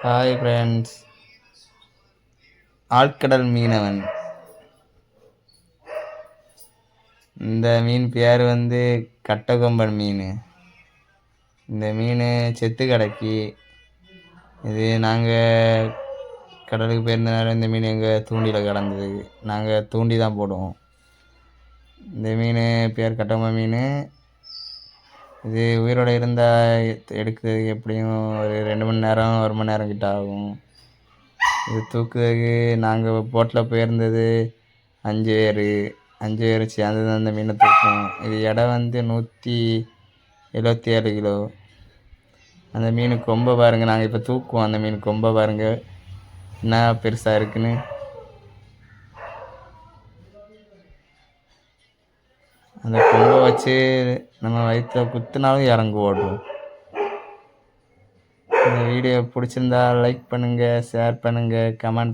Hi friends. ஆழ்கடல் மீனவன். இந்த மீன் பேர் வந்து கட்டகொம்பன் மீன். இந்த மீன் செத்து கிடக்கி. இது நாங்கள் கடலுக்கு போயிருந்தனால இந்த மீன் எங்கள் தூண்டியில் கிடந்தது. நாங்கள் தூண்டி தான் போடுவோம். இந்த மீன் பேர் கட்டகொம்பன் மீன். இது உயிரோடு இருந்தால் எடுக்கிறதுக்கு எப்படியும் ஒரு 2 மணி நேரம் 1 மணி நேரம் கிட்ட ஆகும். இது தூக்குறதுக்கு நாங்கள் போட்டில் போயிருந்தது 5 பேர் சேர்ந்து தான் அந்த மீனை தூக்கும். இது எடை வந்து 177 கிலோ. அந்த மீன் கொம்பை பாருங்கள். நாங்கள் இப்போ தூக்குவோம். அந்த மீன் கொம்பை பாருங்கள் என்ன பெருசாக இருக்குன்னு. அந்த கொம்பை வச்சு நம்ம வயிற்றில் குத்துனாலும் இறங்கு ஓடும். இந்த வீடியோ பிடிச்சிருந்தா லைக் பண்ணுங்கள், ஷேர் பண்ணுங்கள், கமெண்ட்